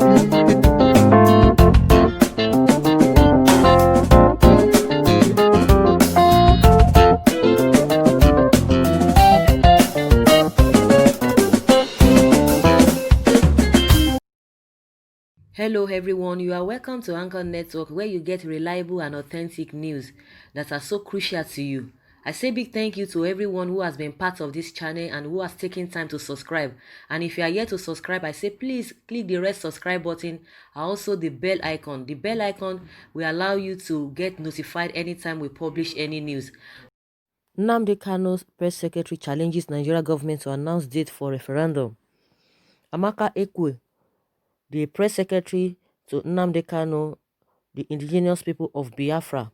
Hello everyone, you are welcome to Anchor Network where you get reliable and authentic news that are so crucial to you. I say big thank you to everyone who has been part of this channel and who has taken time to subscribe. And if you are yet to subscribe, I say please click the red subscribe button and also the bell icon. The bell icon will allow you to get notified anytime we publish any news. Nnamdi Kano's press secretary challenges Nigeria government to announce date for referendum. Amaka Ekwe, the press secretary to Nnamdi Kano, the indigenous people of Biafra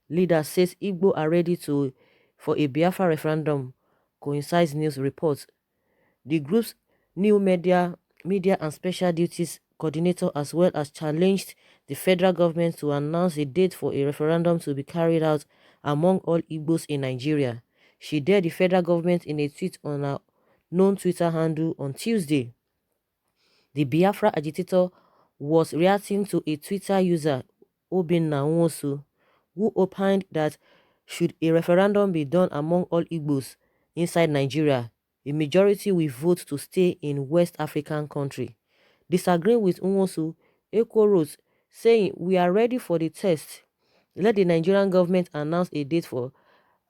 leader, says Igbo are ready for a Biafra referendum, coincides news reports. The group's new media and special duties coordinator as well as challenged the federal government to announce a date for a referendum to be carried out among all Igbos in Nigeria. She dared the federal government in a tweet on her known Twitter handle on Tuesday. The Biafra agitator was reacting to a Twitter user, Obinna Nwosu, who opined that should a referendum be done among all Igbos inside Nigeria, a majority will vote to stay in West African country. Disagreeing with Nwosu, Eko wrote, saying, "We are ready for the test. Let the Nigerian government announce a date for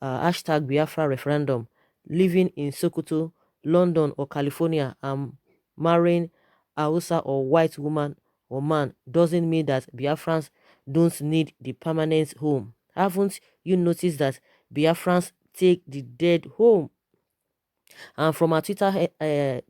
hashtag Biafra referendum. Living in Sokoto, London or California and marrying a Hausa or white woman or man doesn't mean that Biafrans don't need the permanent home. Haven't you noticed that Biafrans take the dead home?" And from our Twitter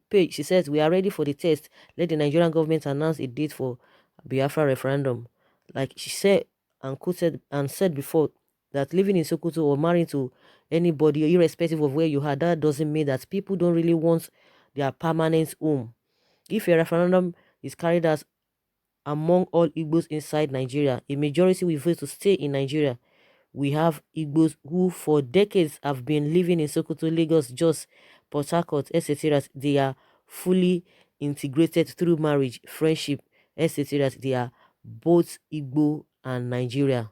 page, she says, "We are ready for the test. Let the Nigerian government announce a date for Biafra referendum." Like she said and quoted and said before, that living in Sokoto or marrying to anybody, irrespective of where you are, that doesn't mean that people don't really want their permanent home. If a referendum is carried out among all Igbos inside Nigeria, a majority will vote to stay in Nigeria. We have Igbos who for decades have been living in Sokoto, Lagos, Jos, Port Harcourt, etc. They are fully integrated through marriage, friendship, etc. They are both Igbo and Nigeria.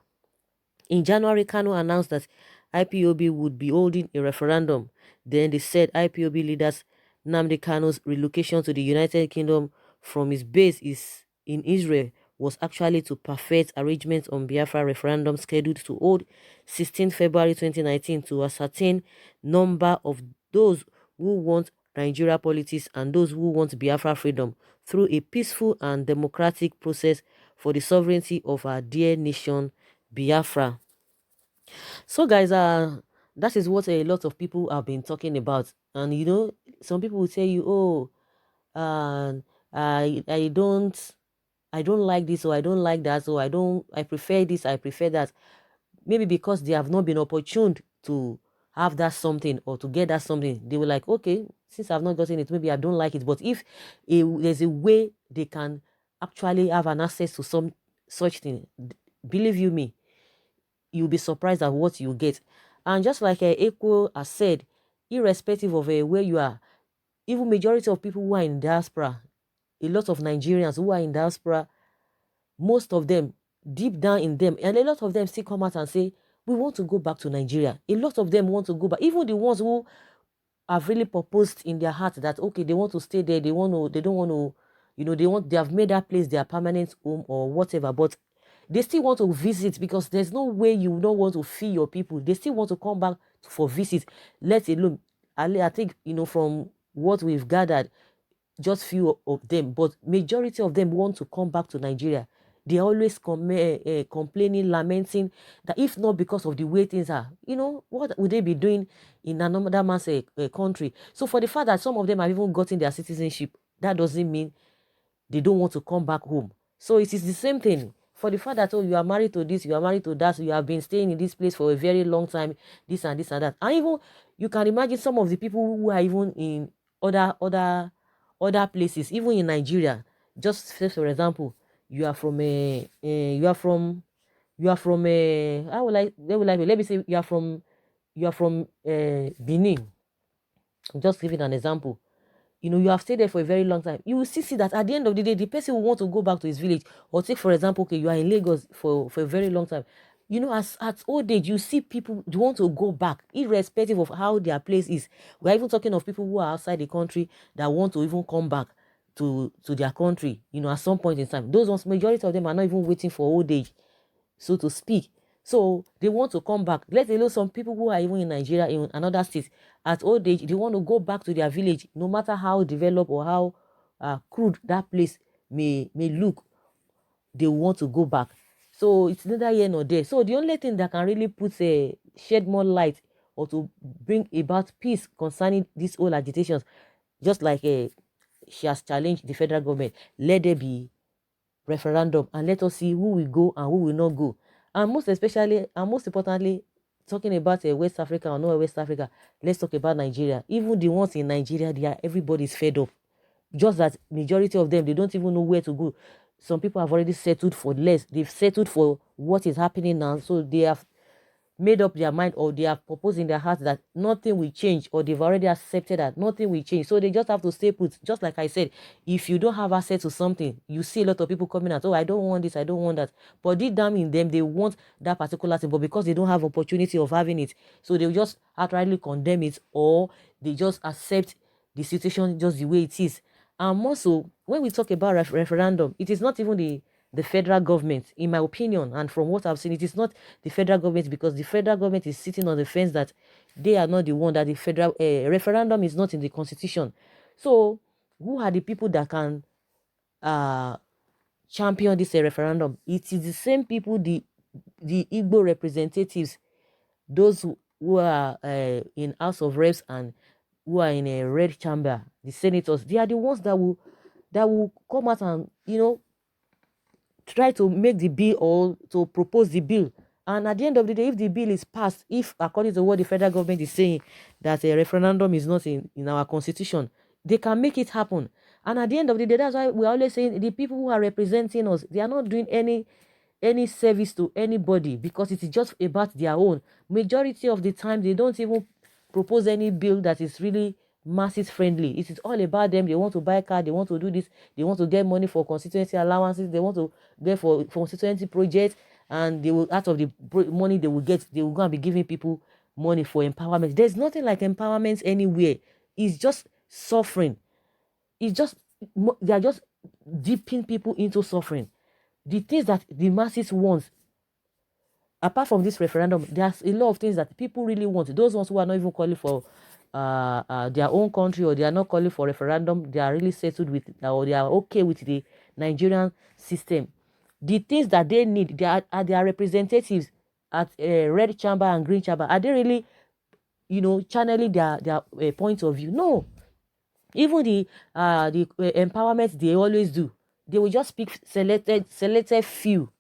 In January, Kano announced that IPOB would be holding a referendum. Then they said IPOB leaders Nnamdi Kano's relocation to the United Kingdom from his base in Israel was actually to perfect arrangements on Biafra referendum scheduled to hold 16 February 2019 to ascertain number of those who want Nigeria politics and those who want Biafra freedom through a peaceful and democratic process for the sovereignty of our dear nation, Biafra. So guys, that is what a lot of people have been talking about. And some people will tell you, "Oh, uh, I don't like this, or I don't like that, so I prefer this, I prefer that." Maybe because they have not been opportuned to have that something or to get that something, they were like, "Okay, since I've not gotten it, maybe I don't like it." But if there's a way they can actually have an access to some such thing, believe you me, you'll be surprised at what you get. And just like Eko has said, irrespective of where you are, even majority of people who are in diaspora, a lot of Nigerians who are in diaspora, most of them, deep down in them, and a lot of them still come out and say, "We want to go back to Nigeria." A lot of them want to go back. Even the ones who have really proposed in their heart that, okay, they want to stay there, they don't want to, they have made that place their permanent home or whatever, but they still want to visit, because there's no way you don't want to feed your people. They still want to come back for visit, let alone, I think, from what we've gathered, just few of them, but majority of them want to come back to Nigeria. They're always complaining, lamenting that if not because of the way things are, what would they be doing in another man's country? So for the fact that some of them have even gotten their citizenship, that doesn't mean they don't want to come back home. So it is the same thing. For the fact that, oh, you are married to this, you are married to that, you have been staying in this place for a very long time, this and this and that. And even you can imagine some of the people who are even in other places, even in Nigeria. Just say, for example, you are from a how will I let me say you are from Benin. I'm just giving an example. you have stayed there for a very long time, you will see that at the end of the day, the person will want to go back to his village. Or take, for example, okay, you are in Lagos for a very long time. As at old age, you see people do want to go back, irrespective of how their place is. We're even talking of people who are outside the country that want to even come back to their country, at some point in time. Those ones, majority of them are not even waiting for old age, so to speak. So they want to come back. Let alone some people who are even in Nigeria, in another state, at old age, they want to go back to their village, no matter how developed or how crude that place may look. They want to go back. So it's neither here nor there. So the only thing that can really shed more light or to bring about peace concerning these whole agitations, just like she has challenged the federal government, let there be referendum and let us see who will go and who will not go. And most especially and most importantly, talking about West Africa or not West Africa, let's talk about Nigeria. Even the ones in Nigeria, everybody's fed up. Just that majority of them, they don't even know where to go. Some people have already settled for less. They've settled for what is happening now. So they have made up their mind, or they have proposed in their heart that nothing will change, or they've already accepted that nothing will change. So they just have to stay put. Just like I said, if you don't have access to something, you see a lot of people coming out, oh, I don't want this, I don't want that. But deep down in them, they want that particular thing, but because they don't have opportunity of having it, so they'll just outrightly condemn it, or they just accept the situation just the way it is. And more so, when we talk about referendum, it is not even the federal government, in my opinion, and from what I've seen, it is not the federal government, because the federal government is sitting on the fence that they are not the one, that the federal referendum is not in the constitution. So, who are the people that can uh, champion this referendum? It is the same people, the Igbo representatives, those who are in House of Reps and who are in a red chamber, the senators. They are the ones that will come out and try to make the bill or to propose the bill. And at the end of the day, if the bill is passed, if according to what the federal government is saying, that a referendum is not in our constitution, they can make it happen. And at the end of the day, that's why we're always saying the people who are representing us, they are not doing any service to anybody, because it is just about their own. Majority of the time, they don't even propose any bill that is really masses friendly. It is all about them. They want to buy a car, they want to do this, they want to get money for constituency allowances, they want to get for constituency projects, and they will, out of the money they will get, they will go and be giving people money for empowerment. There's nothing like empowerment anywhere. It's just suffering. It's just, they are just dipping people into suffering. The things that the masses want, apart from this referendum, there's a lot of things that people really want. Those ones who are not even calling for their own country, or they are not calling for referendum, they are really settled with, or they are okay with the Nigerian system. The things that they need, are their representatives at red chamber and green chamber, are they really, channeling their point of view? No. Even the empowerment they always do, they will just pick selected few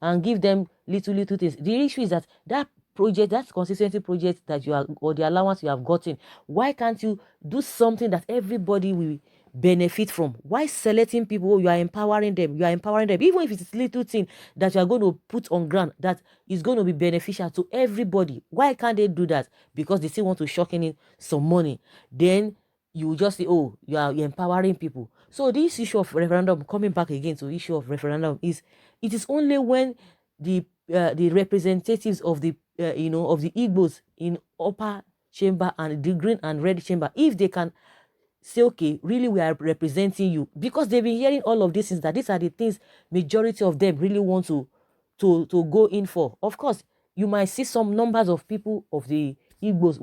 and give them little things. The issue is that project, that consistency project that you are, or the allowance you have gotten, why can't you do something that everybody will benefit from? Why selecting people? You are empowering them, even if it's little thing that you are going to put on ground that is going to be beneficial to everybody. Why can't they do that? Because they still want to shock in some money. Then you will just say, oh, you're empowering people. So this issue of referendum, coming back again to issue of referendum, it is only when the representatives of the of the Igbos in upper chamber and the green and red chamber, if they can say, okay, really we are representing you, because they've been hearing all of these things, that these are the things majority of them really want to go in for. Of course, you might see some numbers of people of the Igbos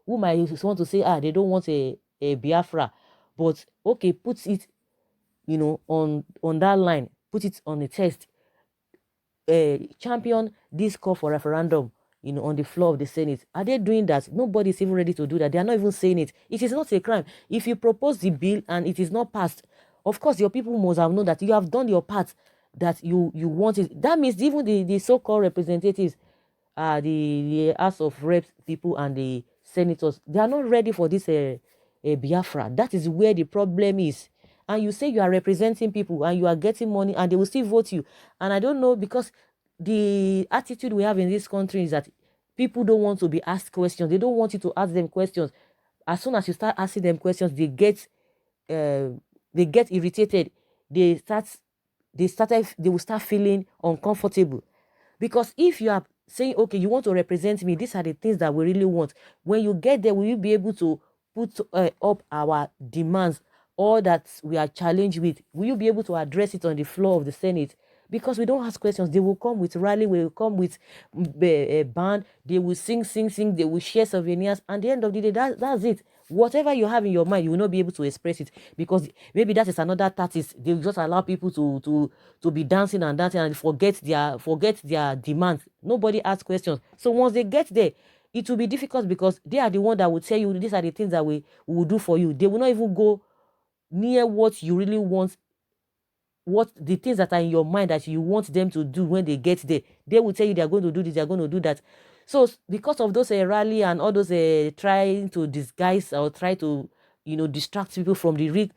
who might want to say, they don't want a Biafra, but okay, put it on that line, put it on the test, champion this call for referendum, on the floor of the Senate. Are they doing that? Nobody's even ready to do that. They are not even saying it. It is not a crime. If you propose the bill and it is not passed, of course, your people must have known that you have done your part, that you want it. That means even the so-called representatives, the House of Reps people and the senators, they are not ready for this Biafra. That is where the problem is. And you say you are representing people and you are getting money and they will still vote you. And I don't know, because the attitude we have in this country is that people don't want to be asked questions. They don't want you to ask them questions. As soon as you start asking them questions, they get they get irritated, they will start feeling uncomfortable. Because if you are saying, okay, you want to represent me, these are the things that we really want. When you get there, will you be able to put up our demands, all that we are challenged with? Will you be able to address it on the floor of the Senate? Because we don't ask questions. They will come with rally, we will come with a band, they will sing, they will share souvenirs. And at the end of the day, that's it. Whatever you have in your mind, you will not be able to express it, because maybe that is another tactics. They will just allow people to be dancing and dancing and forget their demands. Nobody asks questions. So once they get there, it will be difficult, because they are the one that will tell you these are the things that we will do for you. They will not even go near what you really want, what the things that are in your mind that you want them to do. When they get there, they will tell you they are going to do this, they are going to do that. So because of those rally and all those trying to disguise or try to distract people from the real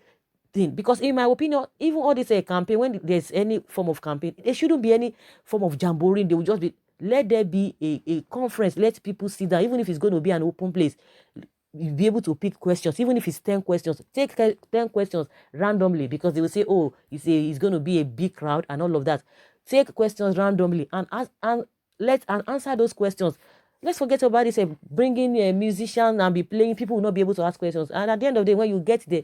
thing, because in my opinion, even all this campaign, when there's any form of campaign, there shouldn't be any form of jamboree. They will just be, let there be a conference, let people sit down, even if it's going to be an open place. You'll be able to pick questions, even if it's 10 questions. Take 10 questions randomly, because they will say, oh, it's going to be a big crowd and all of that. Take questions randomly and ask, and answer those questions. Let's forget about this bringing a musician and be playing. People will not be able to ask questions, and at the end of the day, when you get there,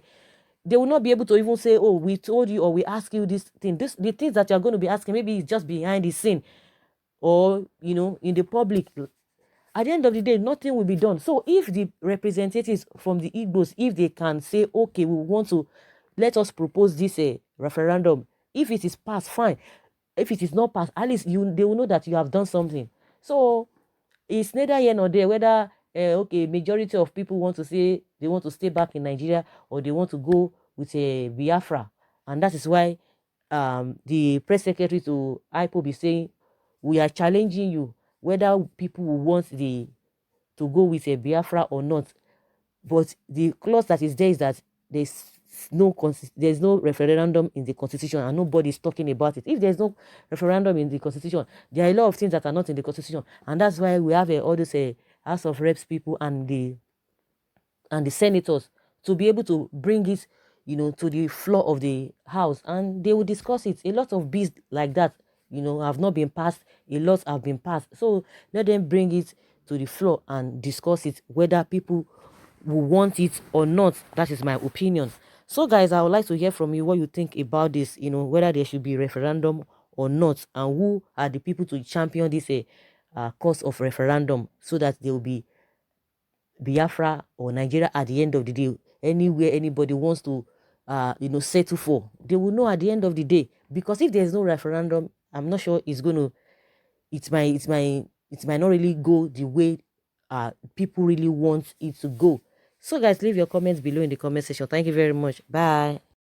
they will not be able to even say, oh, we told you, or we asked you this thing. The things that you're going to be asking, maybe it's just behind the scene, or in the public. At the end of the day, nothing will be done. So if the representatives from the Igbos, if they can say, okay, we want to, let us propose this referendum. If it is passed, fine. If it is not passed, at least they will know that you have done something. So it's neither here nor there whether okay, majority of people want to say they want to stay back in Nigeria, or they want to go with a Biafra. And that is why the press secretary to IPOB is saying, we are challenging you whether people will want to go with a Biafra or not. But the clause that is there is that there's no referendum in the constitution, and nobody is talking about it. If there's no referendum in the constitution, there are a lot of things that are not in the constitution, and that's why we have all these House of Reps people and the senators to be able to bring it, to the floor of the house, and they will discuss it. A lot of bills like that, have not been passed. A lot have been passed. So let them bring it to the floor and discuss it, whether people will want it or not. That is my opinion. So guys, I would like to hear from you what you think about this, whether there should be referendum or not, and who are the people to champion this cause of referendum, so that there will be Biafra or Nigeria at the end of the day. Anywhere anybody wants to settle for, they will know at the end of the day. Because if there's no referendum, I'm not sure it might not really go the way people really want it to go. So guys, leave your comments below in the comment section. Thank you very much. Bye.